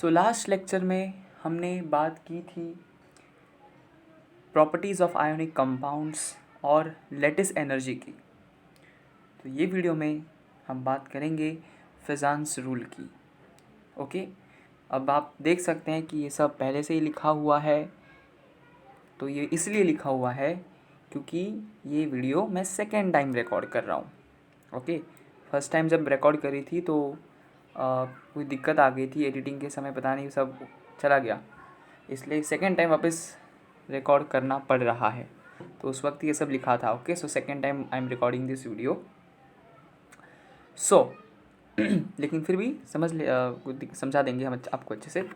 So last lecture में हमने बात की थी प्रॉपर्टीज़ ऑफ आयोनिक कंपाउंड्स और लैटिस एनर्जी की। तो ये वीडियो में हम बात करेंगे फिजान्स रूल की। ओके, अब आप देख सकते हैं कि ये सब पहले से ही लिखा हुआ है। तो ये इसलिए लिखा हुआ है क्योंकि ये वीडियो मैं सेकेंड टाइम रिकॉर्ड कर रहा हूँ। ओके, फर्स्ट टाइम जब रिकॉर्ड करी थी तो कोई दिक्कत आ गई थी एडिटिंग के समय, पता नहीं सब चला गया, इसलिए सेकेंड टाइम वापस रिकॉर्ड करना पड़ रहा है। तो उस वक्त ये सब लिखा था। Okay, so second time I am recording this video. So लेकिन फिर भी समझा देंगे हम आपको अच्छे से।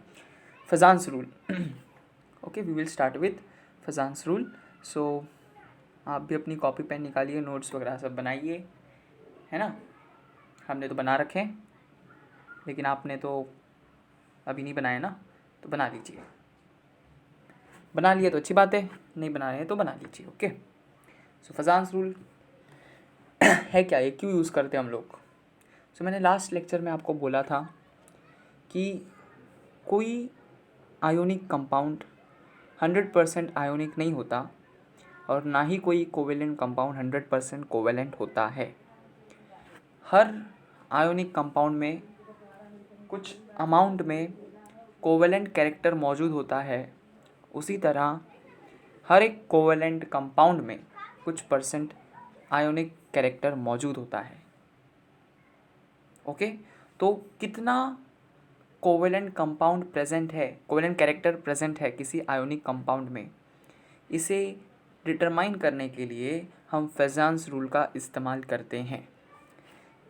Fajans rule. Okay, we will start with Fajans rule. So आप भी अपनी कॉपी पेन निकालिए, नोट्स वगैरह सब बनाइए, है ना। हमने तो बना रखे हैं, लेकिन आपने तो अभी नहीं बनाया ना, तो बना लीजिए। बना लिया तो अच्छी बात है, नहीं बना रहे हैं तो बना लीजिए। ओके, सो फजान्स रूल है क्या, ये क्यों यूज़ करते हैं हम लोग। सो मैंने लास्ट लेक्चर में आपको बोला था कि कोई आयोनिक कंपाउंड 100% आयोनिक नहीं होता और ना ही कोई कोवेलेंट कंपाउंड 100% कोवेलेंट होता है। हर आयोनिक कंपाउंड में कुछ अमाउंट में कोवेलेंट कैरेक्टर मौजूद होता है। उसी तरह हर एक कोवेलेंट कंपाउंड में कुछ परसेंट आयोनिक कैरेक्टर मौजूद होता है। ओके, तो कितना कोवेलेंट कंपाउंड प्रेजेंट है, कोवेलेंट कैरेक्टर प्रेजेंट है किसी आयोनिक कंपाउंड में, इसे डिटरमाइन करने के लिए हम फेजान्स रूल का इस्तेमाल करते हैं।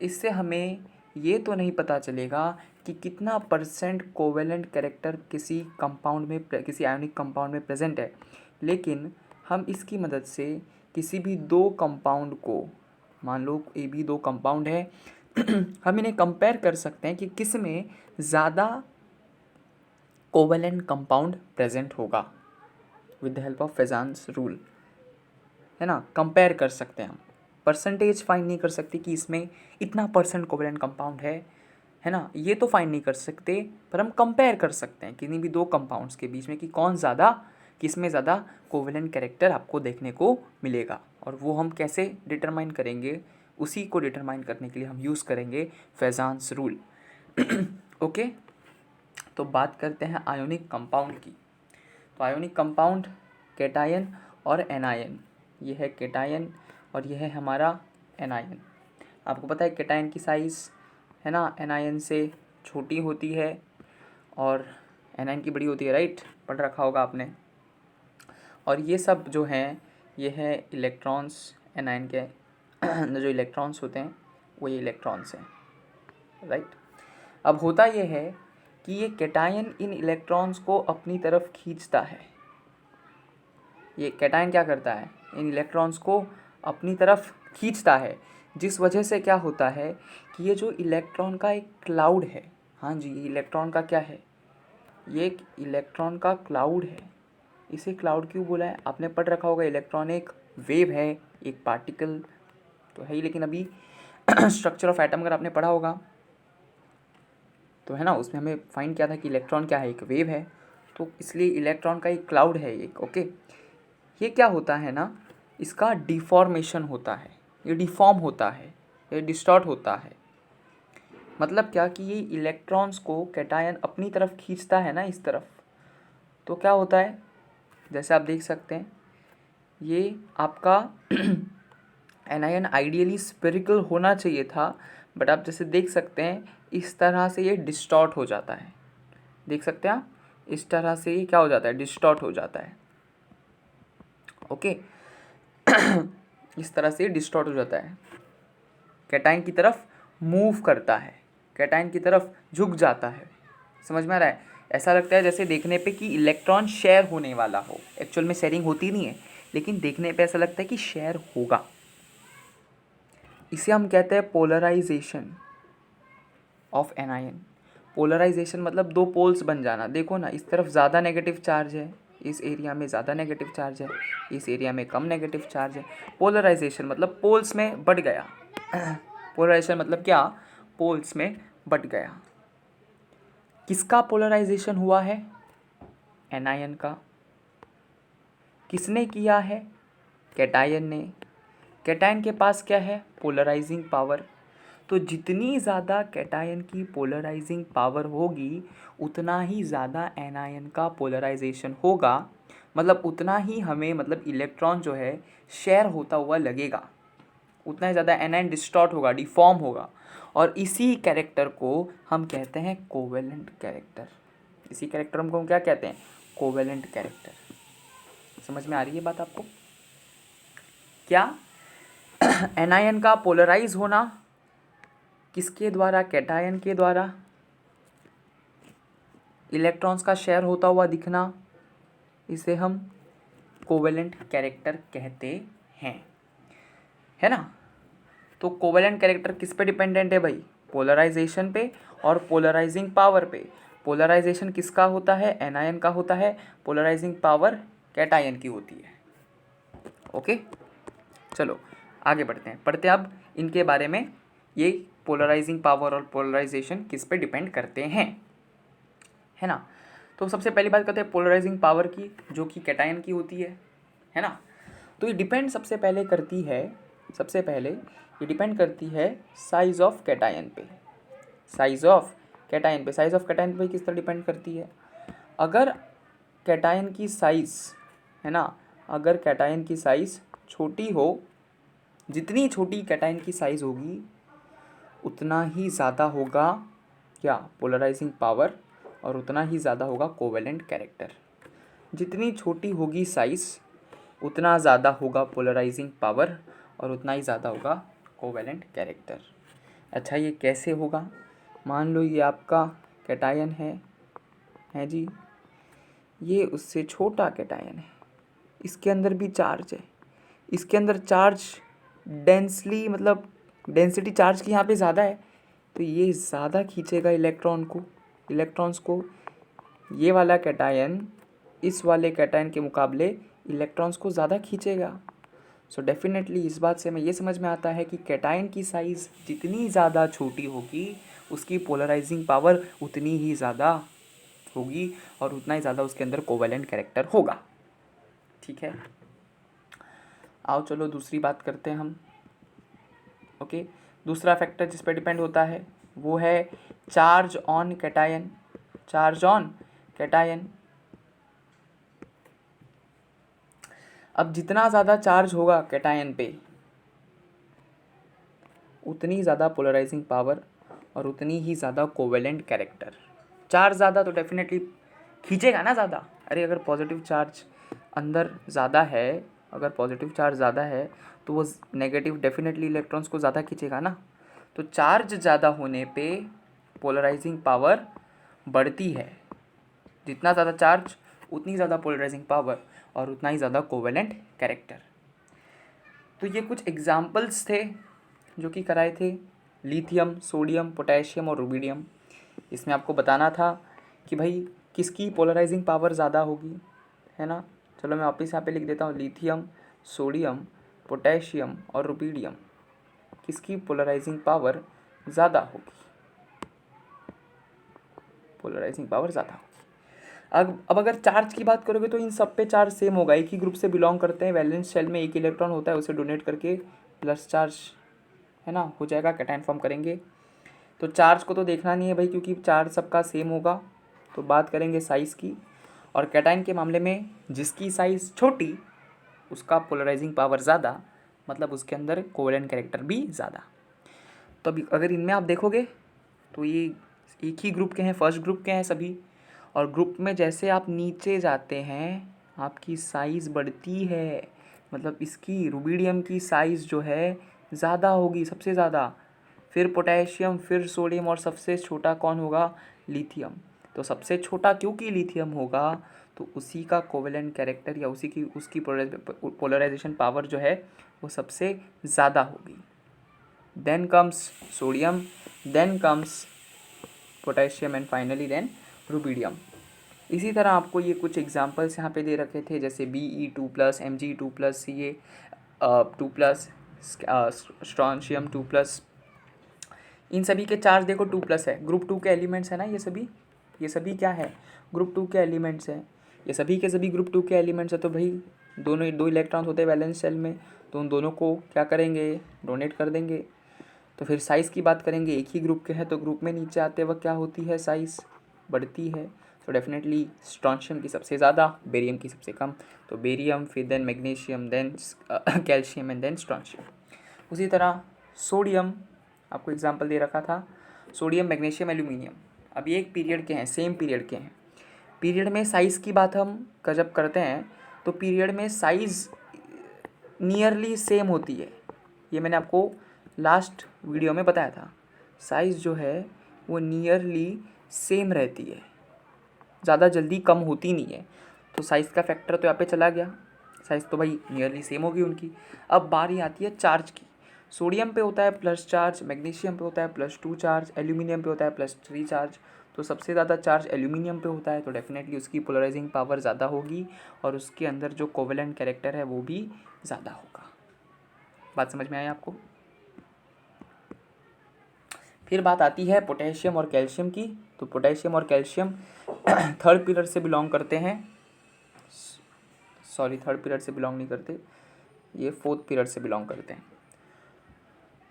इससे हमें ये तो नहीं पता चलेगा कि कितना परसेंट कोवेलेंट कैरेक्टर किसी कंपाउंड में, किसी आयोनिक कंपाउंड में प्रेजेंट है, लेकिन हम इसकी मदद से किसी भी दो कंपाउंड को, मान लो ये भी दो कंपाउंड है हम इन्हें कंपेयर कर सकते हैं कि किस में ज़्यादा कोवेलेंट कंपाउंड प्रेजेंट होगा with the help of Fajans rule, है ना। कंपेयर कर सकते हैं हम, परसेंटेज फाइंड नहीं कर सकते कि इसमें इतना परसेंट कोवेलेंट कंपाउंड है ना, ये तो फाइंड नहीं कर सकते, पर हम कंपेयर कर सकते हैं किन्हीं भी दो कंपाउंड्स के बीच में कि कौन ज़्यादा, किसमें ज़्यादा कोवेलेंट कैरेक्टर आपको देखने को मिलेगा। और वो हम कैसे डिटरमाइन करेंगे, उसी को डिटरमाइन करने के लिए हम यूज़ करेंगे फेजान्स रूल। ओके, तो बात करते हैं आयोनिक कंपाउंड की। तो आयोनिक कंपाउंड कैटायन और एनायन, ये है कैटायन और ये है हमारा एनायन। आपको पता है कैटायन की साइज़, है ना, एनायन से छोटी होती है और एनायन की बड़ी होती है, राइट, पढ़ रखा होगा आपने। और ये सब जो हैं ये है इलेक्ट्रॉन्स, एनायन के जो इलेक्ट्रॉन्स होते हैं वो ये इलेक्ट्रॉन्स हैं, राइट। अब होता ये है कि ये कैटायन इन इलेक्ट्रॉन्स को अपनी तरफ खींचता है। ये कैटायन क्या करता है, इन इलेक्ट्रॉन्स को अपनी तरफ खींचता है, जिस वजह से क्या होता है कि ये जो इलेक्ट्रॉन का एक क्लाउड है, हाँ जी, ये इलेक्ट्रॉन का क्या है, ये एक इलेक्ट्रॉन का क्लाउड है। इसे क्लाउड क्यों बोला है, आपने पढ़ रखा होगा, इलेक्ट्रॉन एक वेव है, एक पार्टिकल तो है ही, लेकिन अभी स्ट्रक्चर ऑफ एटम अगर आपने पढ़ा होगा तो, है ना, उसमें हमें फाइंड किया था कि इलेक्ट्रॉन क्या है, एक वेव है, तो इसलिए इलेक्ट्रॉन का एक क्लाउड है एक। ओके, ये क्या होता है ना, इसका डिफॉर्मेशन होता है, ये डिफॉर्म होता है, ये डिस्टॉर्ट होता है। मतलब क्या कि ये इलेक्ट्रॉन्स को कैटायन अपनी तरफ खींचता है ना, इस तरफ, तो क्या होता है, जैसे आप देख सकते हैं ये आपका एनायन आइडियली स्फेरिकल होना चाहिए था, बट आप जैसे देख सकते हैं इस तरह से ये डिस्टॉर्ट हो जाता है। देख सकते हैं आप, इस तरह से ये क्या हो जाता है, डिस्टॉर्ट हो जाता है। ओके इस तरह से डिस्टॉर्ट हो जाता है, कैटायन की तरफ मूव करता है, कैटायन की तरफ झुक जाता है। समझ में आ रहा है, ऐसा लगता है जैसे देखने पे कि इलेक्ट्रॉन शेयर होने वाला हो, एक्चुअल में शेयरिंग होती नहीं है, लेकिन देखने पे ऐसा लगता है कि शेयर होगा। इसे हम कहते हैं पोलराइजेशन ऑफ एनायन। पोलराइजेशन मतलब दो पोल्स बन जाना। देखो ना, इस तरफ ज़्यादा नेगेटिव चार्ज है, इस एरिया में ज़्यादा नेगेटिव चार्ज है, इस एरिया में कम नेगेटिव चार्ज है। पोलराइजेशन मतलब पोल्स में बढ़ गया। पोलराइजेशन मतलब क्या, पोल्स में बढ़ गया। किसका पोलराइजेशन हुआ है? एनायन का। किसने किया है? कैटायन ने। कैटायन के पास क्या है? Polarising power. तो जितनी ज़्यादा कैटायन की पोलराइजिंग पावर होगी उतना ही ज़्यादा एनायन का पोलराइजेशन होगा, मतलब उतना ही हमें मतलब इलेक्ट्रॉन जो है शेयर होता हुआ लगेगा, उतना ही ज़्यादा एनायन डिस्टॉर्ट होगा, डिफॉर्म होगा। और इसी कैरेक्टर को हम कहते हैं कोवेलेंट कैरेक्टर। इसी कैरेक्टर को हम क्या कहते हैं? Covalent character. समझ में आ रही है बात आपको? क्या एनायन का पोलराइज होना किसके द्वारा? कैटायन के द्वारा। इलेक्ट्रॉन्स का शेयर होता हुआ दिखना, इसे हम कोवेलेंट कैरेक्टर कहते हैं, है ना। तो कोवेलेंट कैरेक्टर किस पे डिपेंडेंट है भाई? पोलराइजेशन पे और पोलराइजिंग पावर पे। पोलराइजेशन किसका होता है? एनायन का होता है। पोलराइजिंग पावर कैटायन की होती है। ओके, चलो आगे बढ़ते हैं, पढ़ते हैं अब इनके बारे में, ये पोलराइजिंग पावर और पोलराइजेशन किस पे डिपेंड करते हैं, है ना। तो सबसे पहली बात करते हैं पोलराइजिंग पावर की, जो कि कैटायन की होती है ना। तो ये डिपेंड सबसे पहले ये डिपेंड करती है साइज ऑफ कैटायन पे। साइज ऑफ कैटायन पे किस तरह डिपेंड करती है? अगर कैटायन की साइज, है ना, अगर कैटायन की साइज छोटी हो, जितनी छोटी कैटायन की साइज होगी उतना ही ज़्यादा होगा क्या? पोलराइजिंग पावर, और उतना ही ज़्यादा होगा कोवेलेंट कैरेक्टर। जितनी छोटी होगी साइज उतना ज़्यादा होगा पोलराइजिंग पावर, और उतना ही ज़्यादा होगा कोवेलेंट कैरेक्टर। अच्छा, ये कैसे होगा? मान लो ये आपका कैटायन है जी, ये उससे छोटा कैटायन है, इसके अंदर भी चार्ज है, इसके अंदर चार्ज डेंसली, मतलब डेंसिटी चार्ज की यहाँ पे ज़्यादा है, तो ये ज़्यादा खींचेगा इलेक्ट्रॉन्स को। ये वाला कैटायन इस वाले कैटायन के मुकाबले इलेक्ट्रॉन्स को ज़्यादा खींचेगा। सो डेफिनेटली इस बात से हमें ये समझ में आता है कि कैटायन की साइज़ जितनी ज़्यादा छोटी होगी उसकी पोलराइजिंग पावर उतनी ही ज़्यादा होगी, और उतना ही ज़्यादा उसके अंदर कोवेलेंट कैरेक्टर होगा। ठीक है, आओ चलो दूसरी बात करते हैं हम। ओके, दूसरा फैक्टर जिस पर डिपेंड होता है वो है चार्ज ऑन कैटायन। अब जितना ज़्यादा चार्ज होगा कैटायन पे उतनी ज़्यादा पोलराइजिंग पावर और उतनी ही ज़्यादा कोवेलेंट कैरेक्टर। चार्ज ज़्यादा तो डेफिनेटली खींचेगा ना ज़्यादा। अरे अगर पॉजिटिव चार्ज अंदर ज़्यादा है, तो वो नेगेटिव डेफिनेटली इलेक्ट्रॉन्स को ज़्यादा खींचेगा ना। तो चार्ज ज़्यादा होने पे पोलराइजिंग पावर बढ़ती है। जितना ज़्यादा चार्ज उतनी ज़्यादा पोलराइजिंग पावर और उतना ही ज़्यादा कोवेलेंट कैरेक्टर। तो ये कुछ एग्जाम्पल्स थे जो कि कराए थे, लिथियम, सोडियम, पोटेशियम और रुबिडियम। इसमें आपको बताना था कि भाई किसकी पोलराइजिंग पावर ज़्यादा होगी, है ना। चलो मैं वापस यहाँ पे लिख देता हूँ, लिथियम, सोडियम, पोटेशियम और रुबिडियम किसकी पोलराइजिंग पावर ज़्यादा होगी? अब अगर चार्ज की बात करोगे तो इन सब पे चार्ज सेम होगा, एक ही ग्रुप से बिलोंग करते हैं, वैलेंस शेल में एक इलेक्ट्रॉन होता है, उसे डोनेट करके प्लस चार्ज, है ना, हो जाएगा, कैटायन फॉर्म करेंगे। तो चार्ज को तो देखना नहीं है भाई, क्योंकि चार्ज सबका सेम होगा। तो बात करेंगे साइज़ की, और कैटायन के मामले में जिसकी साइज़ छोटी उसका पोलराइजिंग पावर ज़्यादा, मतलब उसके अंदर कोवेलेंट कैरेक्टर भी ज़्यादा। तो अभी अगर इनमें आप देखोगे तो ये एक ही ग्रुप के हैं, फर्स्ट ग्रुप के हैं सभी, और ग्रुप में जैसे आप नीचे जाते हैं आपकी साइज़ बढ़ती है, मतलब इसकी रुबिडियम की साइज़ जो है ज़्यादा होगी, सबसे ज़्यादा, फिर पोटेशियम, फिर सोडियम, और सबसे छोटा कौन होगा? लिथियम। तो सबसे छोटा क्योंकि लिथियम होगा तो उसी का कोवेलेंट कैरेक्टर या उसकी पोलराइजेशन पावर जो है वो सबसे ज़्यादा होगी। Then comes sodium, then comes potassium and finally then rubidium. इसी तरह आपको ये कुछ एग्जांपल्स यहाँ पे दे रखे थे, जैसे Be2+, Mg2+, Ca2+, स्ट्रॉन्शियम 2+, इन सभी के चार्ज देखो 2+ है, ग्रुप 2 के एलिमेंट्स है ना ये सभी, ये सभी क्या है, ग्रुप 2 के एलिमेंट्स हैं। ये सभी के सभी ग्रुप 2 के एलिमेंट्स हैं, तो भाई दोनों 2 इलेक्ट्रॉन्स होते हैं वैलेंस शेल में, तो उन दोनों को क्या करेंगे, डोनेट कर देंगे। तो फिर साइज़ की बात करेंगे, एक ही ग्रुप के हैं तो ग्रुप में नीचे आते वक्त क्या होती है, साइज़ बढ़ती है। तो डेफिनेटली स्ट्रॉन्शियम की सबसे ज़्यादा, बेरियम की सबसे कम। तो बेरियम, फिर then magnesium, then calcium and then strontium. उसी तरह सोडियम, आपको एग्जांपल दे रखा था, सोडियम, मैग्नीशियम, एल्यूमिनियम। अब ये एक पीरियड के हैं, सेम पीरियड के हैं। पीरियड में साइज़ की बात हम जब करते हैं तो पीरियड में साइज़ नियरली सेम होती है। ये मैंने आपको लास्ट वीडियो में बताया था, साइज़ जो है वो नियरली सेम रहती है, ज़्यादा जल्दी कम होती नहीं है। तो साइज़ का फैक्टर तो यहाँ पे चला गया, साइज़ तो भाई नियरली सेम होगी उनकी। अब बारी आती है चार्ज की। सोडियम पे होता है प्लस चार्ज, मैग्नीशियम पे होता है +2 चार्ज, एल्यूमिनियम पे होता है +3 चार्ज। तो सबसे ज़्यादा चार्ज एल्यूमिनियम पे होता है, तो डेफिनेटली उसकी पोलराइजिंग पावर ज़्यादा होगी और उसके अंदर जो कोवेलेंट कैरेक्टर है वो भी ज़्यादा होगा। बात समझ में आई आपको? फिर बात आती है पोटेशियम और कैल्शियम की। तो पोटेशियम और कैल्शियम थर्ड पीरियड से बिलोंग करते हैं, सॉरी थर्ड पीरियड से बिलोंग नहीं करते, ये फोर्थ पीरियड से बिलोंग करते हैं।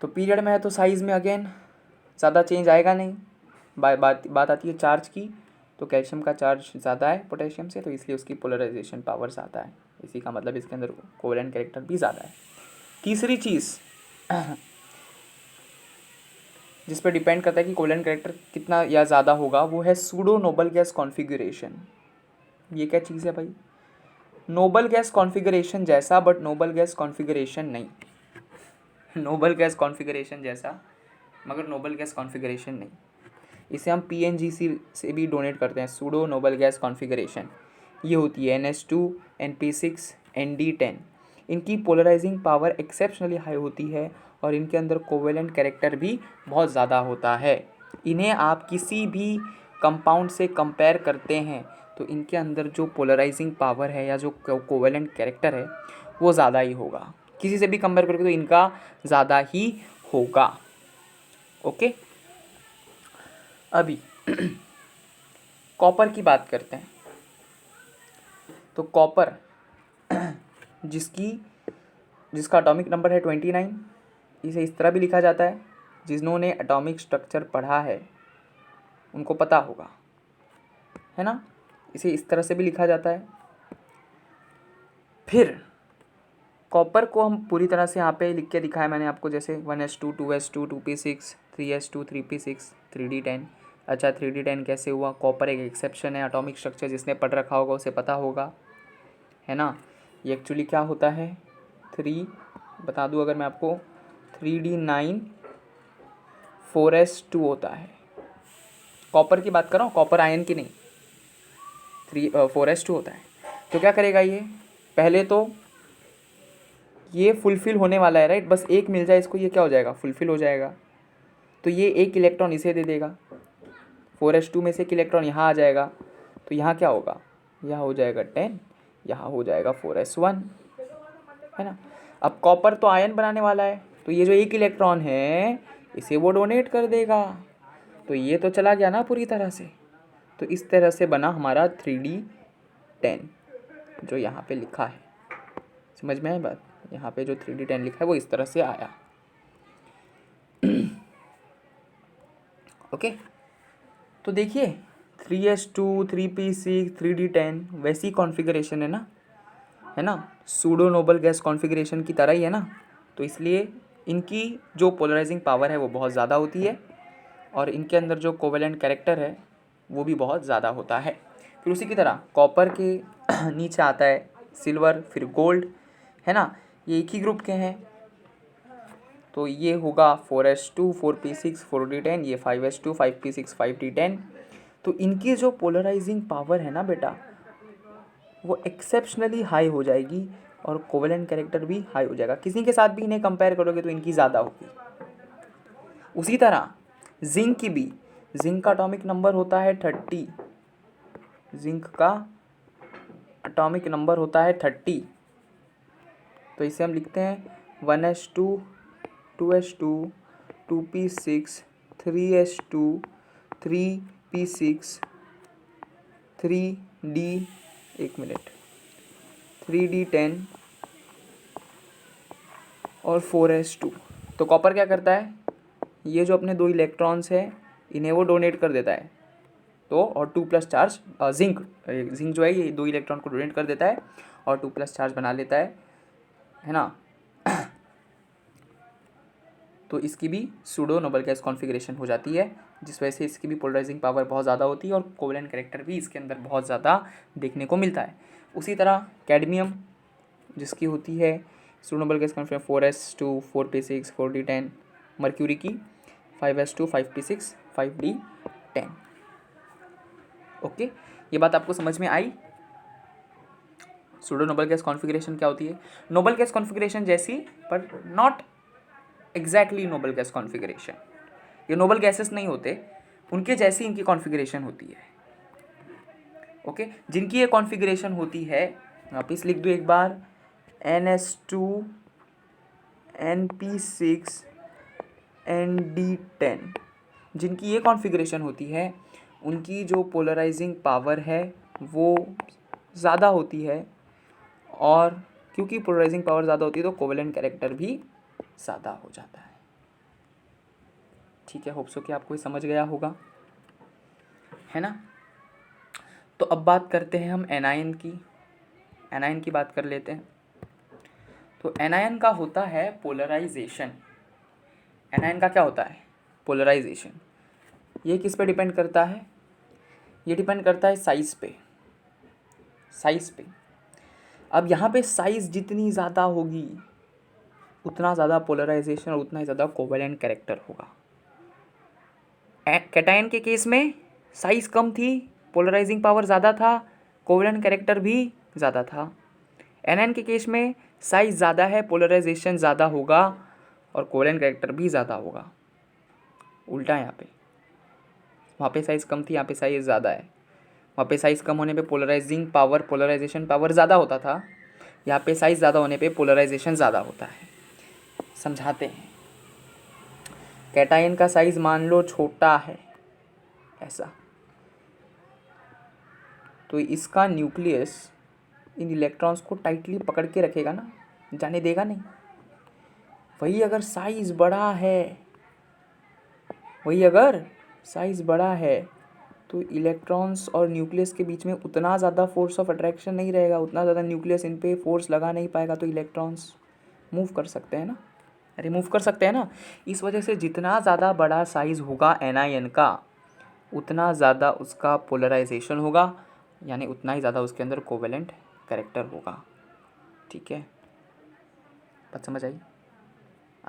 तो पीरियड में है तो साइज़ में अगेन ज़्यादा चेंज आएगा नहीं। बात आती है चार्ज की, तो कैल्शियम का चार्ज ज़्यादा है पोटेशियम से, तो इसलिए उसकी पोलराइजेशन पावर ज़्यादा है। इसी का मतलब इसके अंदर कोवेलेंट कैरेक्टर भी ज़्यादा है। तीसरी चीज़ जिस पर डिपेंड करता है कि कोवेलेंट कैरेक्टर कितना या ज़्यादा होगा, वो है सूडो नोबल गैस कॉन्फ़िगरेशन। ये क्या चीज़ है भाई? नोबल गैस कॉन्फ़िगरेशन जैसा बट नोबल गैस कॉन्फ़िगरेशन नहीं। नोबल गैस कॉन्फ़िगरेशन जैसा मगर नोबल गैस कॉन्फ़िगरेशन नहीं। इसे हम PNGC से भी डोनेट करते हैं, सूडो नोबल गैस कॉन्फ़िगरेशन। ये होती है NH2, NP6, ND10। इनकी पोलराइजिंग पावर एक्सेप्शनली हाई होती है और इनके अंदर कोवेलेंट कैरेक्टर भी बहुत ज़्यादा होता है। इन्हें आप किसी भी कंपाउंड से कंपेयर करते हैं तो इनके अंदर जो पोलराइजिंग पावर है या जो कोवेलेंट कैरेक्टर है वो ज़्यादा ही होगा। किसी से भी कंपेयर करोगे तो इनका ज़्यादा ही होगा। ओके, अभी कॉपर की बात करते हैं। तो कॉपर जिसका एटॉमिक नंबर है 29, इसे इस तरह भी लिखा जाता है, जिन्होंने एटॉमिक स्ट्रक्चर पढ़ा है उनको पता होगा, है ना। इसे इस तरह से भी लिखा जाता है। फिर कॉपर को हम पूरी तरह से यहाँ पे लिख के दिखाया मैंने आपको, जैसे 1s2, 2s2, 2p6, 3s2, 3p6, 3d10। अच्छा 3d10 कैसे हुआ? कॉपर एक एक्सेप्शन है, एटॉमिक स्ट्रक्चर जिसने पढ़ रखा होगा उसे पता होगा, है ना। ये एक्चुअली क्या होता है, 3 बता दूँ अगर मैं आपको, 3d9 4s2 होता है। कॉपर की बात कर रहा हूँ, कॉपर आयन की नहीं। 4s2 होता है। तो क्या करेगा ये, पहले तो ये फुलफ़िल होने वाला है, राइट। बस एक मिल जाए इसको, ये क्या हो जाएगा, फुलफ़िल हो जाएगा। तो ये एक इलेक्ट्रॉन इसे दे देगा, 4s2 में से एक इलेक्ट्रॉन यहाँ आ जाएगा, तो यहाँ क्या होगा, यहाँ हो जाएगा 10, यहाँ हो जाएगा 4s1, है ना। अब कॉपर तो आयन बनाने वाला है, तो ये जो एक इलेक्ट्रॉन है इसे वो डोनेट कर देगा, तो ये तो चला गया ना पूरी तरह से। तो इस तरह से बना हमारा 3d10 जो यहाँ पे लिखा है। समझ में आई बात? यहाँ पे जो 3d10 लिखा है वो इस तरह से आया। ओके, तो देखिए 3s2, 3p6, 3d10 वैसी कॉन्फ़िगरेशन है ना, है ना, सूडो नोबल गैस कॉन्फ़िगरेशन की तरह ही है ना। तो इसलिए इनकी जो पोलराइजिंग पावर है वो बहुत ज़्यादा होती है और इनके अंदर जो कोवेलेंट कैरेक्टर है वो भी बहुत ज़्यादा होता है। फिर उसी की तरह कॉपर के नीचे आता है सिल्वर, फिर गोल्ड, है ना। ये एक ही ग्रुप के हैं, तो ये होगा 4s2, 4p6, 4d10, ये 5s2, 5p6, 5d10। तो इनकी जो पोलराइजिंग पावर है ना बेटा वो एक्सेप्शनली हाई हो जाएगी और कोवेलेंट कैरेक्टर भी हाई हो जाएगा। किसी के साथ भी इन्हें कंपेयर करोगे तो इनकी ज़्यादा होगी। उसी तरह जिंक की भी, जिंक का एटॉमिक नंबर होता है 30, जिंक का एटॉमिक नंबर होता है 30। तो इसे हम लिखते हैं 1s2, 2s2, 2p6, 3s2, 3p6, 3D, एक मिनट, 3D10 और 4s2। तो कॉपर क्या करता है, ये जो अपने 2 इलेक्ट्रॉन्स है इन्हें वो डोनेट कर देता है, तो और 2+ चार्ज जिंक जो है ये 2 इलेक्ट्रॉन को डोनेट कर देता है और 2+ चार्ज बना लेता है ना। तो इसकी भी सूडो नोबल गैस कॉन्फ़िगरेशन हो जाती है, जिस वजह से इसकी भी पोलराइजिंग पावर बहुत ज़्यादा होती है और कोवेलेंट कैरेक्टर भी इसके अंदर बहुत ज़्यादा देखने को मिलता है। उसी तरह कैडमियम जिसकी होती है pseudo noble gas configuration 4s2 4p6 4d10, mercury की 5s2 5p6 5d10। ओके, ये बात आपको समझ में आई। सूडो नोबल गैस कॉन्फ़िगरेशन क्या होती है, नोबल गैस कॉन्फ़िगरेशन जैसी पर not exactly noble gas configuration. ये नोबल गैसेस नहीं होते, उनके जैसी इनकी कॉन्फ़िगरेशन होती है। ओके, जिनकी ये कॉन्फ़िगरेशन होती है, वापिस लिख दो एक बार, NS2 NP6 ND10, जिनकी ये कॉन्फ़िगरेशन होती है उनकी जो पोलराइजिंग पावर है वो ज़्यादा होती है, और क्योंकि पोलराइजिंग पावर ज़्यादा होती है तो कोवेलेंट कैरेक्टर भी ज़्यादा हो जाता है। ठीक है, होप सो कि आपको ये समझ गया होगा, है ना। तो अब बात करते हैं हम एनायन की, एनायन की बात कर लेते हैं। तो एनायन का होता है पोलराइजेशन। एनायन का क्या होता है, पोलराइजेशन। ये किस पे डिपेंड करता है, ये डिपेंड करता है साइज़ पे, साइज़ पे। अब यहाँ पे साइज़ जितनी ज़्यादा होगी उतना ज़्यादा पोलराइजेशन और उतना ही ज़्यादा कोवेलेंट कैरेक्टर होगा। कैटायन के केस में साइज़ कम थी, पोलराइजिंग पावर ज़्यादा था, कोवेलेंट कैरेक्टर भी ज़्यादा था। एनायन के केस में साइज़ ज़्यादा है, पोलराइजेशन ज़्यादा होगा और कोवेलेंट कैरेक्टर भी ज़्यादा होगा। उल्टा यहाँ पे, वहाँ पे साइज़ कम थी, यहाँ पे साइज़ ज़्यादा है। वहाँ पे साइज़ कम होने पे पोलराइजेशन पावर ज़्यादा होता था, यहाँ पे साइज़ ज़्यादा होने पे पोलराइजेशन ज़्यादा होता है। समझाते हैं। कैटायन का साइज़ मान लो छोटा है ऐसा, तो इसका न्यूक्लियस इन इलेक्ट्रॉन्स को टाइटली पकड़ के रखेगा ना, जाने देगा नहीं। वही अगर साइज़ बड़ा है तो इलेक्ट्रॉन्स और न्यूक्लियस के बीच में उतना ज़्यादा फोर्स ऑफ अट्रैक्शन नहीं रहेगा, उतना ज़्यादा न्यूक्लियस इन पे फोर्स लगा नहीं पाएगा, तो इलेक्ट्रॉन्स मूव कर सकते हैं ना, रिमूव कर सकते हैं ना। इस वजह से जितना ज़्यादा बड़ा साइज़ होगा एनायन का उतना ज़्यादा उसका पोलराइजेशन होगा, यानी उतना ही ज़्यादा उसके अंदर कोवेलेंट कैरेक्टर होगा। ठीक है, बात समझ आई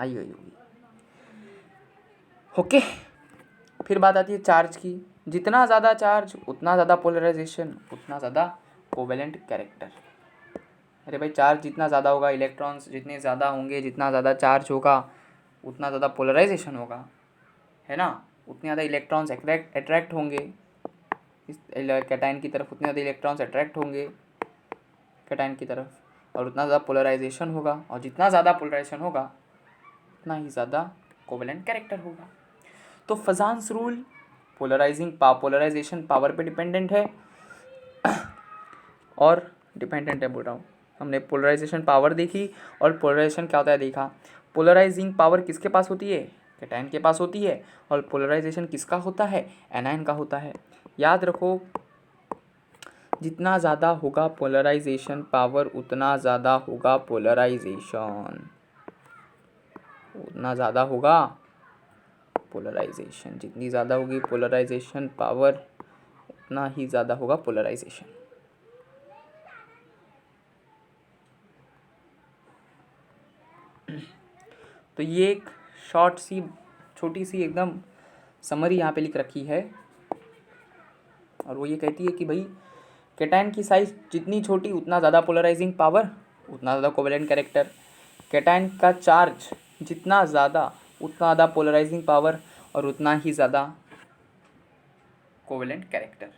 गई होगी। ओके, फिर बात आती है चार्ज की। जितना ज़्यादा चार्ज उतना ज़्यादा पोलराइजेशन, उतना ज़्यादा कोवेलेंट कैरेक्टर। अरे भाई, चार्ज जितना ज़्यादा होगा, इलेक्ट्रॉन्स जितने ज़्यादा होंगे, जितना ज़्यादा चार्ज होगा उतना ज़्यादा पोलराइजेशन होगा, है ना। उतने ज़्यादा इलेक्ट्रॉन्स अट्रैक्ट होंगे इस कैटायन की तरफ, उतने ज़्यादा इलेक्ट्रॉन्स अट्रैक्ट होंगे कैटायन की तरफ, और उतना ज़्यादा पोलराइजेशन होगा, और जितना ज़्यादा पोलराइजेशन होगा उतना ही ज़्यादा कोवेलेंट कैरेक्टर होगा। तो फजान्स रूल पोलराइजेशन पावर पे डिपेंडेंट है, और डिपेंडेंट है बोल रहा हूँ। हमने पोलराइजेशन पावर देखी और पोलराइजेशन क्या होता है देखा। पोलराइजिंग पावर किसके पास होती है, कैटायन के पास होती है, और पोलराइजेशन किसका होता है, एनायन का होता है। याद रखो, जितना ज़्यादा होगा पोलराइजेशन पावर उतना ज़्यादा होगा पोलराइजेशन, उतना ज़्यादा होगा पोलराइजेशन। जितनी ज़्यादा होगी पोलराइजेशन पावर उतना ही ज़्यादा होगा पोलराइजेशन। तो ये एक शॉर्ट सी छोटी सी एकदम समरी यहाँ पे लिख रखी है, और वो ये कहती है कि भाई कैटायन की साइज़ जितनी छोटी उतना ज़्यादा पोलराइजिंग पावर, उतना ज़्यादा कोवेलेंट कैरेक्टर। कैटायन का चार्ज जितना ज़्यादा उतना ज़्यादा पोलराइजिंग पावर और उतना ही ज़्यादा covalent character.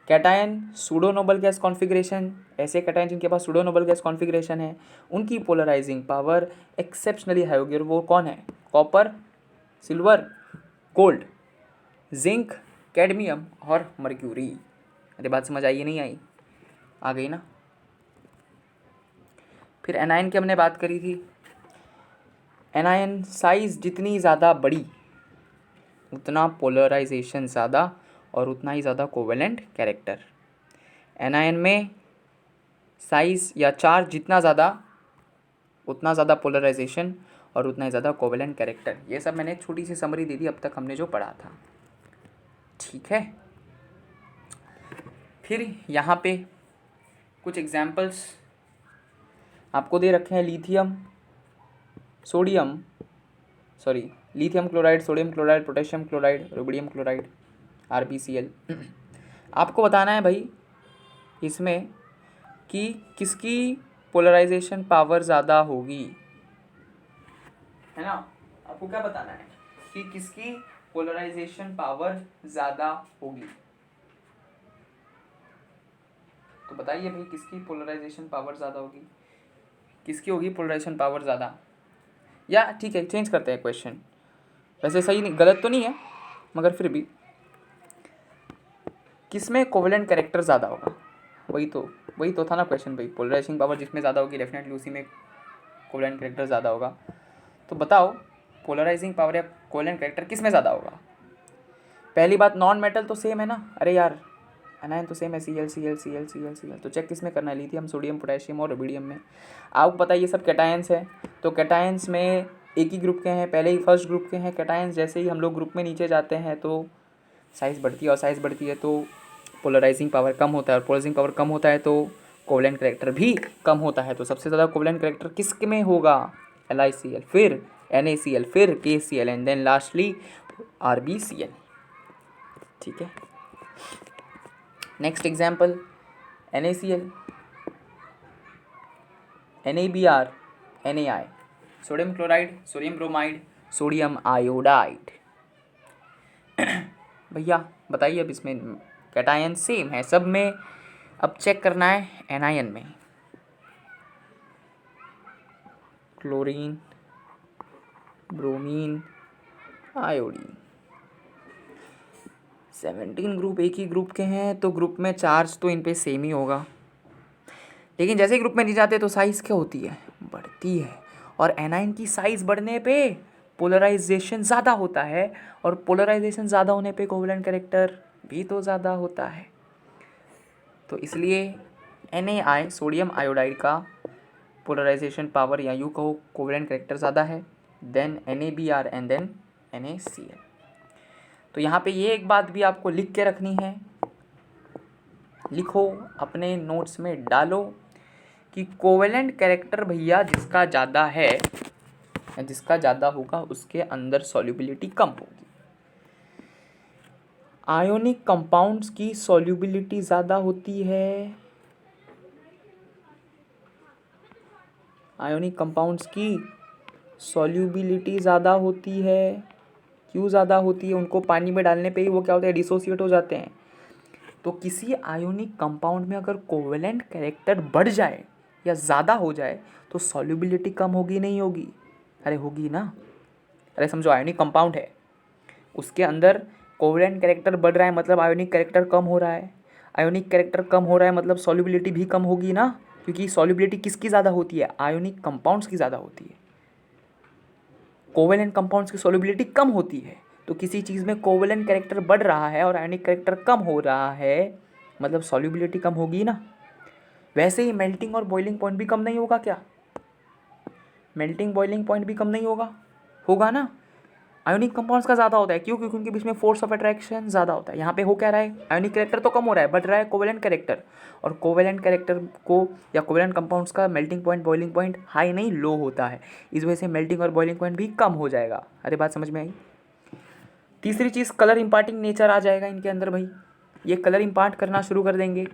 Cation pseudo noble gas configuration, ऐसे कैटायन जिनके पास सूडो नोबल गैस कॉन्फ़िगरेशन है उनकी पोलराइजिंग पावर एक्सेप्शनली हाई होगी, और वो कौन है, copper, silver, gold, zinc, cadmium और मर्क्यूरी। अरे बात समझ आई नहीं आई? आ गई ना। फिर एनायन की हमने बात करी थी। एनायन साइज जितनी ज़्यादा बड़ी उतना पोलराइजेशन ज़्यादा और उतना ही ज़्यादा कोवेलेंट कैरेक्टर। एनायन में साइज या चार्ज जितना ज़्यादा उतना ज़्यादा पोलराइजेशन और उतना ही ज़्यादा कोवेलेंट कैरेक्टर। ये सब मैंने छोटी सी समरी दे दी अब तक हमने जो पढ़ा था, ठीक है। फिर यहाँ पे कुछ एग्जाम्पल्स आपको दे रखे हैं। Lithium chloride, sodium chloride, potassium chloride, rubidium chloride, RbCl। आपको बताना है भाई इसमें कि किसकी पोलराइजेशन पावर ज़्यादा होगी, है ना। आपको क्या बताना है कि किसकी पोलराइजेशन पावर ज़्यादा होगी। तो बताइए भाई किसकी पोलराइजेशन पावर ज़्यादा होगी, किसकी होगी पोलराइजेशन पावर ज़्यादा। या ठीक है, चेंज करते हैं क्वेश्चन। वैसे सही नहीं, गलत तो नहीं है, मगर फिर भी किसमें कोवेलेंट कैरेक्टर ज़्यादा होगा। वही तो था ना क्वेश्चन भाई। पोलराइजेशन पावर जिसमें ज़्यादा होगी डेफिनेटली उसी में कोवेलेंट कैरेक्टर ज़्यादा होगा। तो बताओ पोलराइजिंग पावर या कोवेलेंट कैरेक्टर किस में ज़्यादा होगा। पहली बात, नॉन मेटल तो सेम है ना। अरे यार एनायन तो सेम है, Cl। तो चेक किस में करना है, लिथियम, सोडियम, पोटेशियम और रुबिडियम में। आपको पता है ये सब कैटायंस है, तो कैटायंस में एक ही ग्रुप के हैं, पहले ही फर्स्ट ग्रुप के हैं कैटायंस। जैसे ही हम लोग ग्रुप में नीचे जाते हैं तो साइज़ बढ़ती है, और साइज़ बढ़ती है तो पोलराइजिंग पावर कम होता है, और पोलराइजिंग पावर कम होता है तो कोवेलेंट कैरेक्टर भी कम होता है। तो सबसे ज़्यादा कोवेलेंट कैरेक्टर किस में होगा, LiCl, फिर NaCl, फिर KCl and then lastly RbCl, ठीक है। Next example, NaCl, NaBr, NaI, sodium chloride, sodium bromide, sodium iodide. भैया बताइए अब इसमें कैटायन सेम है सब में, अब चेक करना है एनायन में। क्लोरीन, ब्रोमीन, आयोडीन, 17 ग्रुप एक ही ग्रुप के हैं, तो ग्रुप में चार्ज तो इन पे सेम ही होगा। लेकिन जैसे ही ग्रुप में नहीं जाते तो साइज़ क्या होती है, बढ़ती है। और एनायन की साइज़ बढ़ने पे पोलराइजेशन ज़्यादा होता है, और पोलराइजेशन ज़्यादा होने पे कोवेलेंट कैरेक्टर भी तो ज़्यादा होता है। तो इसलिए NaI, सोडियम आयोडाइड का पोलराइजेशन पावर या यूँ कहो कोवेलेंट कैरेक्टर ज़्यादा है then NaBr and then NaCl। तो यहाँ पे ये एक बात भी आपको लिख के रखनी है, लिखो अपने नोट्स में डालो कि कोवेलेंट कैरेक्टर भैया जिसका ज़्यादा है, जिसका ज़्यादा होगा उसके अंदर सॉल्युबिलिटी कम होगी। आयोनिक कंपाउंड्स की सॉल्युबिलिटी ज़्यादा होती है, आयोनिक कंपाउंड्स की सॉल्युबिलिटी ज़्यादा होती है। क्यों ज़्यादा होती है, उनको पानी में डालने पे ही वो क्या होता है, डिसोसिएट हो जाते हैं। तो किसी आयोनिक कंपाउंड में अगर कोवेलेंट कैरेक्टर बढ़ जाए या ज़्यादा हो जाए तो सॉल्युबिलिटी कम होगी नहीं होगी, अरे होगी ना। अरे समझो आयोनिक कंपाउंड है, उसके अंदर कोवेलेंट कैरेक्टर बढ़ रहा है मतलब आयोनिक कैरेक्टर कम हो रहा है, आयोनिक कैरेक्टर कम हो रहा है मतलब सॉल्युबिलिटी भी कम होगी ना, क्योंकि सॉल्युबिलिटी किसकी ज़्यादा होती है, आयोनिक कंपाउंड्स की ज़्यादा होती है। कोवेलेंट कंपाउंड्स की सॉल्युबिलिटी कम होती है, तो किसी चीज़ में कोवेलेंट कैरेक्टर बढ़ रहा है और आयोनिक कैरेक्टर कम हो रहा है मतलब सॉल्युबिलिटी कम होगी ना। वैसे ही मेल्टिंग और बॉइलिंग पॉइंट भी कम नहीं होगा क्या, मेल्टिंग बॉइलिंग पॉइंट भी कम नहीं होगा, होगा ना। आयोनिक कंपाउंड्स का ज़्यादा होता है, क्यों, क्योंकि उनके बीच में फोर्स ऑफ अट्रैक्शन ज़्यादा होता है। यहाँ पे हो क्या रहा है, आयोनिक कैरेक्टर तो कम हो रहा है, बढ़ रहा है कोवेलेंट कैरेक्टर, और कोवेलेंट कैरेक्टर को या कोवेलेंट कंपाउंड्स का melting point boiling point high नहीं लो होता है, इस वजह से मेल्टिंग और बॉइलिंग पॉइंट भी कम हो जाएगा। अरे बात समझ में आई। तीसरी चीज़, कलर इम्पार्टिंग नेचर आ जाएगा इनके अंदर भाई, ये कलर इम्पार्ट करना शुरू कर देंगे।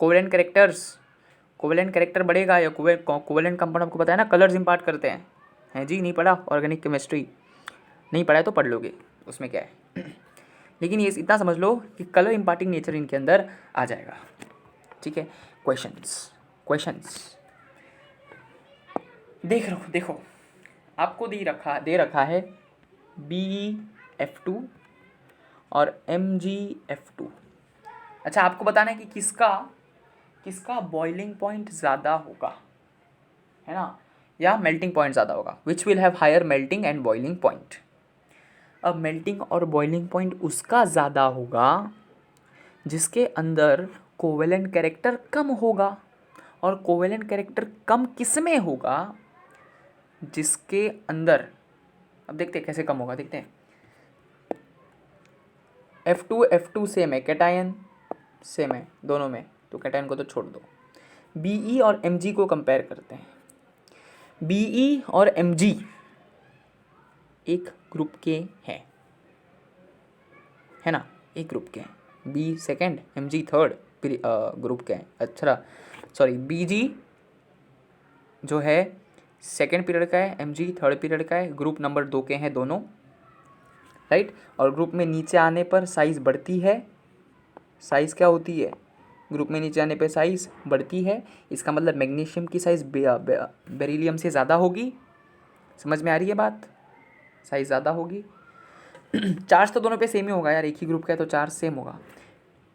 कोवेलेंट कैरेक्टर बढ़ेगा या कोवेलेंट कंपाउंड आपको पता है ना कलर्स इम्पार्ट करते हैं जी, नहीं पढ़ा, ऑर्गेनिक केमिस्ट्री नहीं पढ़ा है तो पढ़ लोगे, उसमें क्या है। लेकिन ये इतना समझ लो कि कलर इम्पार्टिंग नेचर इनके अंदर आ जाएगा, ठीक है। क्वेश्चंस देखो आपको दे रखा है BeF2 और MgF2। अच्छा, आपको बताना है कि किसका बॉइलिंग पॉइंट ज़्यादा होगा, है ना, या मेल्टिंग पॉइंट ज़्यादा होगा, which will have higher melting and boiling point. अब मेल्टिंग और बॉइलिंग पॉइंट उसका ज़्यादा होगा जिसके अंदर कोवेलेंट कैरेक्टर कम होगा, और कोवेलेंट कैरेक्टर कम किस में होगा, जिसके अंदर, अब देखते हैं कैसे कम होगा, देखते हैं। F2 सेम है, कैटायन सेम है दोनों में, तो कैटायन को तो छोड़ दो। Be और Mg को कंपेयर करते हैं। Be और Mg एक ग्रुप के हैं, है ना, एक ग्रुप के हैं। Be second, Mg third group के हैं। अच्छा सॉरी, Bg जो है सेकेंड पीरियड का है, Mg थर्ड पीरियड का है, ग्रुप नंबर 2 के हैं दोनों, राइट। और ग्रुप में नीचे आने पर साइज़ बढ़ती है। साइज़ क्या होती है, ग्रुप में नीचे आने पर साइज़ बढ़ती है। इसका मतलब मैग्नीशियम की साइज़ बेरिलियम से ज़्यादा होगी। समझ में आ रही है बात, साइज़ ज़्यादा होगी। चार्ज तो दोनों पे सेम ही होगा यार, एक ही ग्रुप का है तो चार्ज सेम होगा।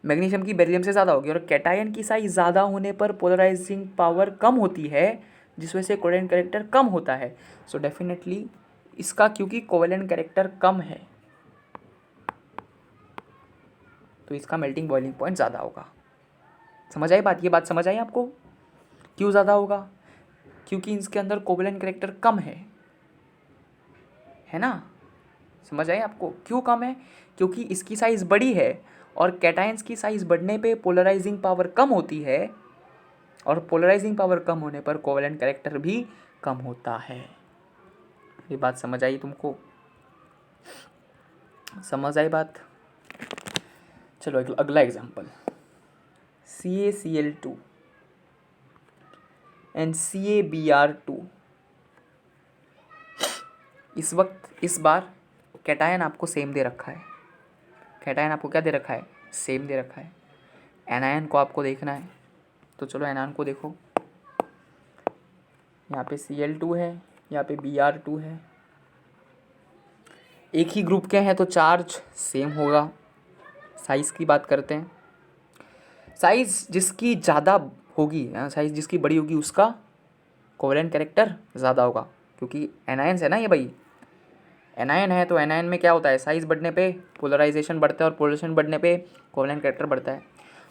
मैग्नीशियम की बेरिलियम से ज़्यादा होगी, और कैटायन की साइज़ ज़्यादा होने पर पोलराइजिंग पावर कम होती है, जिस वजह से कोवेलेंट कैरेक्टर कम होता है। सो डेफिनेटली इसका, क्योंकि कोवेलेंट कैरेक्टर कम है तो इसका मेल्टिंग बॉइलिंग पॉइंट ज़्यादा होगा। समझ आई बात, ये बात समझ आई आपको, क्यों ज़्यादा होगा, क्योंकि इसके अंदर कोवेलेंट कैरेक्टर कम है ना। समझ आई आपको, क्यों कम है, क्योंकि इसकी साइज़ बड़ी है, और कैटायंस की साइज़ बढ़ने पे पोलराइजिंग पावर कम होती है, और पोलराइजिंग पावर कम होने पर कोवेलेंट कैरेक्टर भी कम होता है। ये बात समझ आई तुमको, समझ आई बात। चलो एक अगला एग्जांपल, CaCl2 एंड CaBr2। इस बार कैटायन आपको सेम दे रखा है। कैटायन आपको क्या दे रखा है, सेम दे रखा है। एनायन को आपको देखना है, तो चलो एनायन को देखो। यहाँ पे Cl2 है, यहाँ पे Br2 है। एक ही ग्रुप के हैं तो चार्ज सेम होगा। साइज़ की बात करते हैं, साइज़ जिसकी ज़्यादा होगी, साइज़ जिसकी बड़ी होगी उसका कोवेलेंट कैरेक्टर ज़्यादा होगा, क्योंकि एनायंस है ना ये भाई। एनायन है तो एनायन में क्या होता है, साइज़ बढ़ने पे पोलराइजेशन बढ़ता है, और पोलराइजेशन बढ़ने पे कोवेलेंट कैरेक्टर बढ़ता है।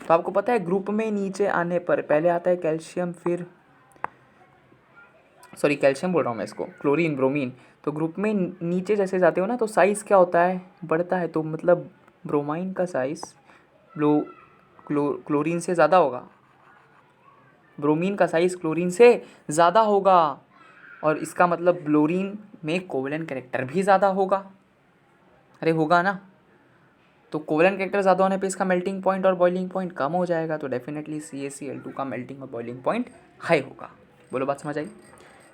तो आपको पता है ग्रुप में नीचे आने पर पहले आता है कैल्शियम, फिर सॉरी कैल्शियम बोल रहा हूँ मैं इसको, क्लोरीन, ब्रोमीन। तो ग्रुप में नीचे जैसे जाते हो ना तो साइज़ क्या होता है, बढ़ता है। तो मतलब ब्रोमाइन का साइज़ क्लोरीन से ज़्यादा होगा, ब्रोमीन का साइज़ क्लोरीन से ज़्यादा होगा, और इसका मतलब ब्लोरीन में कोवेलेंट कैरेक्टर भी ज़्यादा होगा। अरे होगा ना, तो कोवेलेंट कैरेक्टर ज़्यादा होने पे इसका मेल्टिंग पॉइंट और बॉइलिंग पॉइंट कम हो जाएगा, तो डेफिनेटली CaCl2 का मेल्टिंग और बॉइलिंग पॉइंट हाई होगा। बोलो बात समझ आई।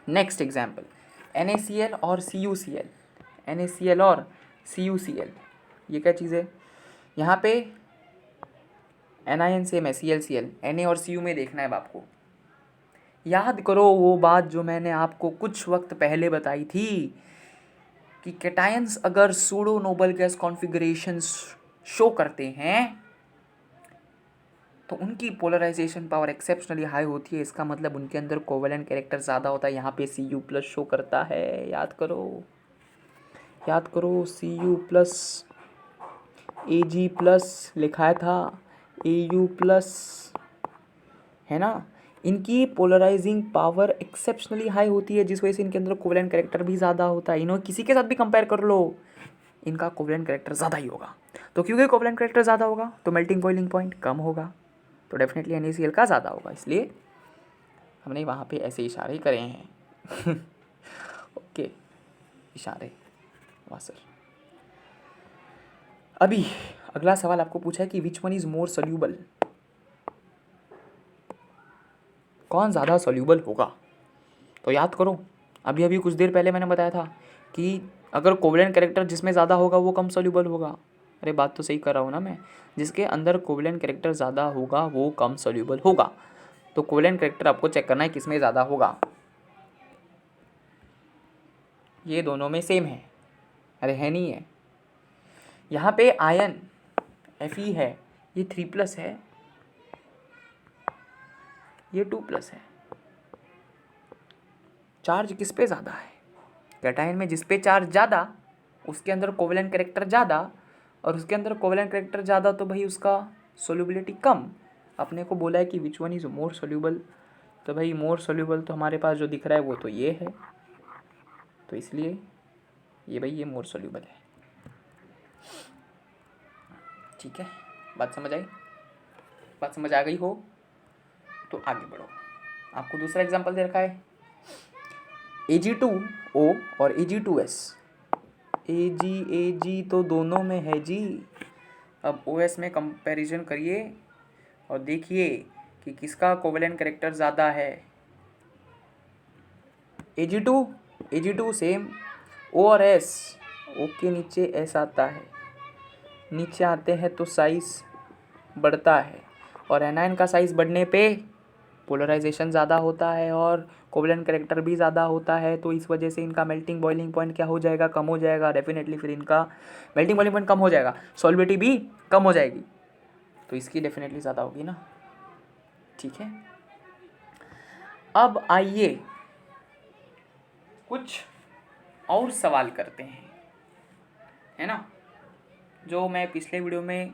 नेक्स्ट एग्जाम्पल, NaCl और CuCl। NaCl और CuCl, ये क्या चीज़ है, यहाँ पे एनायन सेम है, ClCl। Na और Cu में देखना है आपको। याद करो वो बात जो मैंने आपको कुछ वक्त पहले बताई थी कि कैटायंस अगर pseudo noble gas configuration show करते हैं तो उनकी पोलराइजेशन पावर एक्सेप्शनली हाई होती है। इसका मतलब उनके अंदर कोवेलेंट कैरेक्टर ज़्यादा होता है। यहाँ पे Cu+ शो करता है, याद करो Cu+, Ag+ लिखा था, Au+, है ना। इनकी पोलराइजिंग पावर एक्सेप्शनली हाई होती है, जिस वजह से इनके अंदर कोवेलेंट कैरेक्टर भी ज़्यादा होता है। इन्हों किसी के साथ भी कंपेयर कर लो, इनका कोवेलेंट कैरेक्टर ज़्यादा ही होगा। तो क्योंकि कोवेलेंट कैरेक्टर ज़्यादा होगा तो मेल्टिंग बॉइलिंग पॉइंट कम होगा, तो डेफिनेटली NaCl का ज़्यादा होगा। इसलिए हमने वहाँ पे ऐसे इशारे करे हैं। ओके, इशारे वाह सर। अभी अगला सवाल आपको पूछा है कि which one is more soluble, कौन ज़्यादा सोल्यूबल होगा। तो याद करो, अभी कुछ देर पहले मैंने बताया था कि अगर कोवेलेंट कैरेक्टर जिसमें ज़्यादा होगा वो कम सोल्यूबल होगा। अरे बात तो सही कर रहा हूँ ना मैं, जिसके अंदर कोवेलेंट कैरेक्टर ज़्यादा होगा वो कम सोल्यूबल होगा। तो कोवेलेंट कैरेक्टर आपको चेक करना है किस में ज़्यादा होगा। ये दोनों में सेम है, अरे है नहीं है, यहाँ पे आयन Fe है, ये 3+ है, ये 2+ है। चार्ज किस पे ज़्यादा है? कैटायन में जिस पे चार्ज ज़्यादा उसके अंदर कोवेलेंट कैरेक्टर ज़्यादा, और उसके अंदर कोवेलेंट कैरेक्टर ज़्यादा तो भाई उसका सोल्यूबिलिटी कम। अपने को बोला है कि which one is more soluble, तो भाई मोर सोल्यूबल तो हमारे पास जो दिख रहा है वो तो ये है, तो इसलिए ये भाई ये मोर सोल्यूबल है। ठीक है, बात समझ आई? बात समझ आ गई हो तो आगे बढ़ो। आपको दूसरा एग्जांपल दे रखा है Ag2O और Ag2S। Ag तो दोनों में है जी। अब OS में कंपैरिजन करिए और देखिए कि किसका कोवेलेंट कैरेक्टर ज़्यादा है। Ag2 सेम, O और S, O के नीचे S आता है, नीचे आते हैं तो साइज़ बढ़ता है, और एनायन का साइज़ बढ़ने पे पोलराइजेशन ज़्यादा होता है और कोवेलेंट कैरेक्टर भी ज़्यादा होता है, तो इस वजह से इनका मेल्टिंग बॉइलिंग पॉइंट क्या हो जाएगा? कम हो जाएगा। डेफिनेटली फिर इनका मेल्टिंग बॉइलिंग पॉइंट कम हो जाएगा, सॉल्युबिलिटी भी कम हो जाएगी, तो इसकी डेफिनेटली ज़्यादा होगी ना। ठीक है, अब आइए कुछ और सवाल करते हैं, है ना। जो मैं पिछले वीडियो में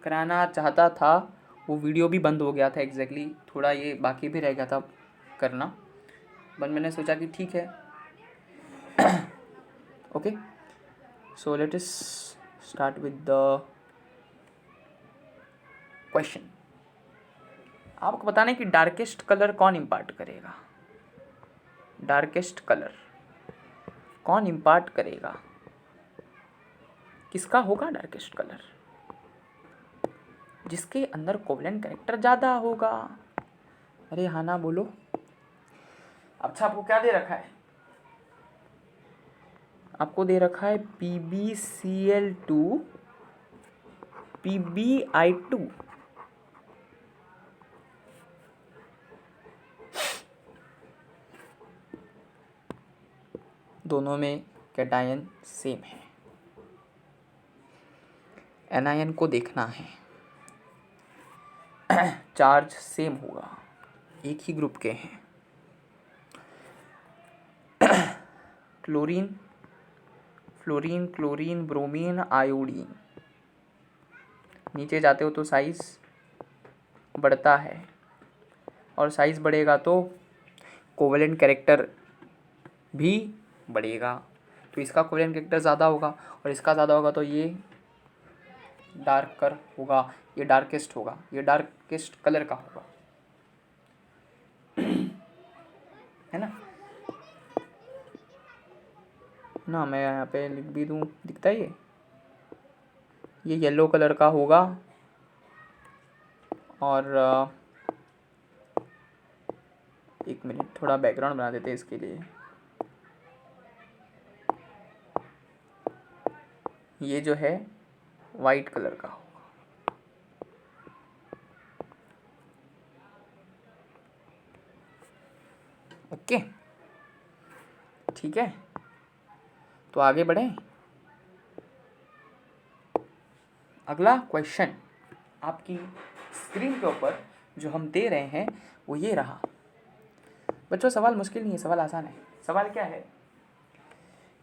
कराना चाहता था वो वीडियो भी बंद हो गया था एग्जैक्टली, थोड़ा ये बाकी भी रह गया था करना, बट मैंने सोचा कि ठीक है। Okay, so let us start with the question. आपको बताना है कि डार्केस्ट कलर कौन इम्पार्ट करेगा? डार्केस्ट कलर कौन इम्पार्ट करेगा? किसका होगा डार्केस्ट कलर? जिसके अंदर कोवेलेंट कैरेक्टर ज़्यादा होगा। अरे हाँ ना बोलो। अच्छा, आपको क्या दे रखा है? आपको दे रखा है PbCl2 PbI2। दोनों में कैटायन सेम है। एनायन को देखना है, चार्ज सेम होगा, एक ही ग्रुप के हैं। Chlorine, fluorine, chlorine, bromine, iodine, नीचे जाते हो तो साइज बढ़ता है, और साइज बढ़ेगा तो कोवेलेंट कैरेक्टर भी बढ़ेगा, तो इसका कोवेलेंट कैरेक्टर ज़्यादा होगा और इसका ज़्यादा होगा, तो ये डार्कर होगा, ये डार्केस्ट होगा, ये डार्केस्ट कलर का होगा, है ना। ना मैं यहाँ पे लिख भी दूँ, दिखता है ये येलो कलर का होगा, और एक मिनट थोड़ा बैकग्राउंड बना देते हैं इसके लिए। ये जो है वाइट कलर का होगा। ओके, ठीक है, तो आगे बढ़ें। अगला क्वेश्चन आपकी स्क्रीन के ऊपर जो हम दे रहे हैं वो ये रहा। बच्चों, सवाल मुश्किल नहीं है, सवाल आसान है। सवाल क्या है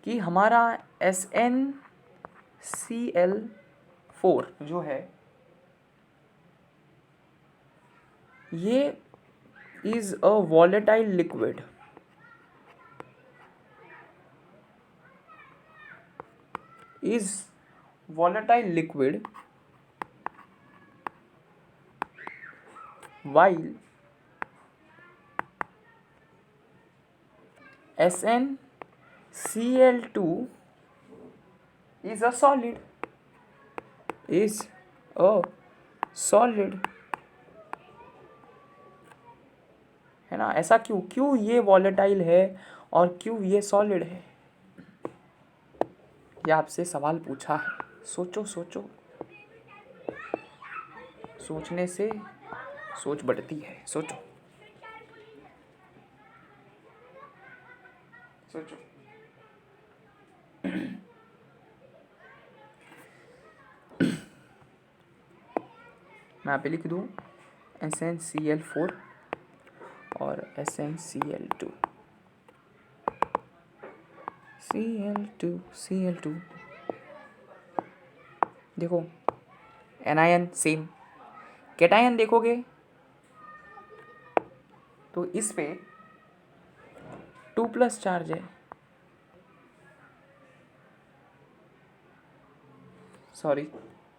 कि हमारा SnCl4 जो है ये is a volatile liquid, while SnCl2 is a solid, है ना। ऐसा क्यों ये वॉलेटाइल है और क्यों ये सॉलिड है? ये आपसे सवाल पूछा है, सोचो सोचो, सोचने से सोच बढ़ती है, सोचो सोचो। मैं यहाँ पे लिख दूँ SnCl4 और SnCl2, Cl2 देखो एनायन सेम। कैटायन देखोगे तो इस पे 2+ चार्ज है, सॉरी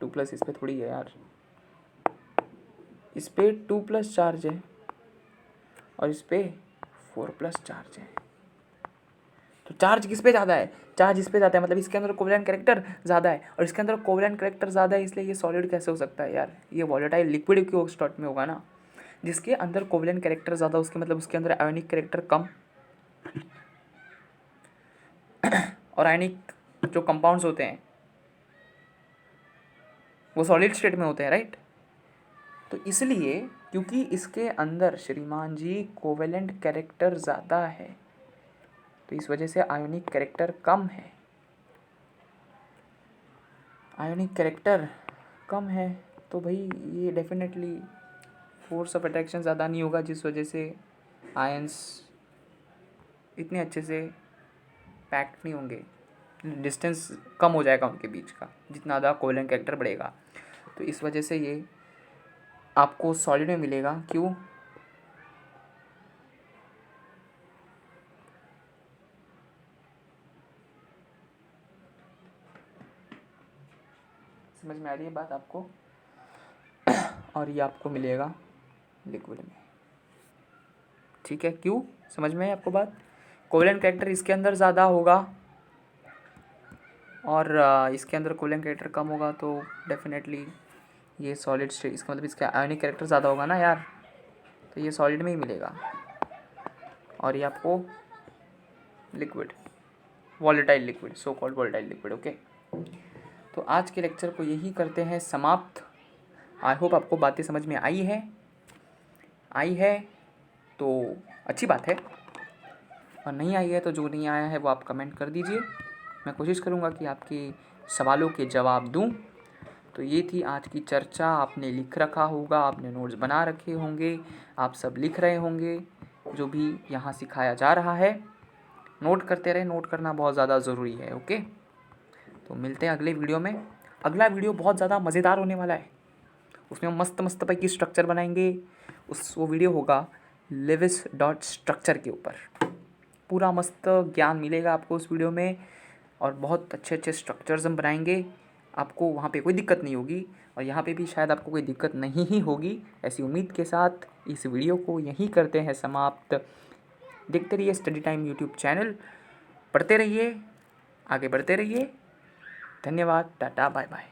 2+ इस पे थोड़ी है यार, इस पे 2+ चार्ज है और इस पे 4+ चार्ज है। तो चार्ज किस पे ज़्यादा है? चार्ज इस पे ज़्यादा है, मतलब इसके अंदर कोवेलेंट कैरेक्टर ज़्यादा है, और इसके अंदर कोवेलेंट कैरेक्टर ज़्यादा है, इसलिए ये सॉलिड कैसे हो सकता है यार? ये वॉलेटाइल लिक्विड के स्टेट में होगा ना। जिसके अंदर कोवेलेंट कैरेक्टर ज़्यादा, उसके मतलब उसके अंदर आयोनिक कैरेक्टर कम, और आयोनिक जो कंपाउंड्स होते हैं वो सॉलिड स्टेट में होते हैं, राइट। तो इसलिए क्योंकि इसके अंदर श्रीमान जी कोवेलेंट कैरेक्टर ज़्यादा है, तो इस वजह से आयोनिक कैरेक्टर कम है। आयोनिक कैरेक्टर कम है तो भाई ये डेफिनेटली फोर्स ऑफ अट्रैक्शन ज़्यादा नहीं होगा, जिस वजह से आयंस इतने अच्छे से पैक्ड नहीं होंगे, डिस्टेंस कम हो जाएगा उनके बीच का जितना ज़्यादा कोवेलेंट कैरेक्टर बढ़ेगा। तो इस वजह से ये आपको सॉलिड में मिलेगा। क्यों? समझ में आ रही है बात आपको? और ये आपको मिलेगा लिक्विड में, ठीक है। क्यों? समझ में है आपको बात? कोवेलेंट कैरेक्टर इसके अंदर ज़्यादा होगा और इसके अंदर कोवेलेंट कैरेक्टर कम होगा, तो डेफिनेटली ये सॉलिड स्टेट, इसका मतलब इसका आयोनिक कैरेक्टर ज़्यादा होगा ना यार, तो ये सॉलिड में ही मिलेगा और ये आपको liquid, volatile liquid, so called volatile liquid, okay. तो आज के लेक्चर को यही करते हैं समाप्त। आई होप आपको बातें समझ में आई है तो अच्छी बात है, और नहीं आई है तो जो नहीं आया है वो आप कमेंट कर दीजिए। मैं कोशिश करूँगा कि आपके सवालों के जवाब दूँ। तो ये थी आज की चर्चा। आपने लिख रखा होगा, आपने नोट्स बना रखे होंगे, आप सब लिख रहे होंगे जो भी यहाँ सिखाया जा रहा है। नोट करते रहे, नोट करना बहुत ज़्यादा ज़रूरी है, ओके। तो मिलते हैं अगले वीडियो में। अगला वीडियो बहुत ज़्यादा मज़ेदार होने वाला है, उसमें मस्त मस्त पैकी स्ट्रक्चर बनाएंगे। वो वीडियो होगा लेविस डॉट स्ट्रक्चर के ऊपर। पूरा मस्त ज्ञान मिलेगा आपको उस वीडियो में, और बहुत अच्छे अच्छे स्ट्रक्चर्स हम बनाएंगे। आपको वहाँ पे कोई दिक्कत नहीं होगी, और यहाँ पे भी शायद आपको कोई दिक्कत नहीं ही होगी, ऐसी उम्मीद के साथ इस वीडियो को यहीं करते हैं समाप्त। देखते रहिए स्टडी टाइम यूट्यूब चैनल, पढ़ते रहिए, आगे बढ़ते रहिए। धन्यवाद, टाटा, बाय बाय।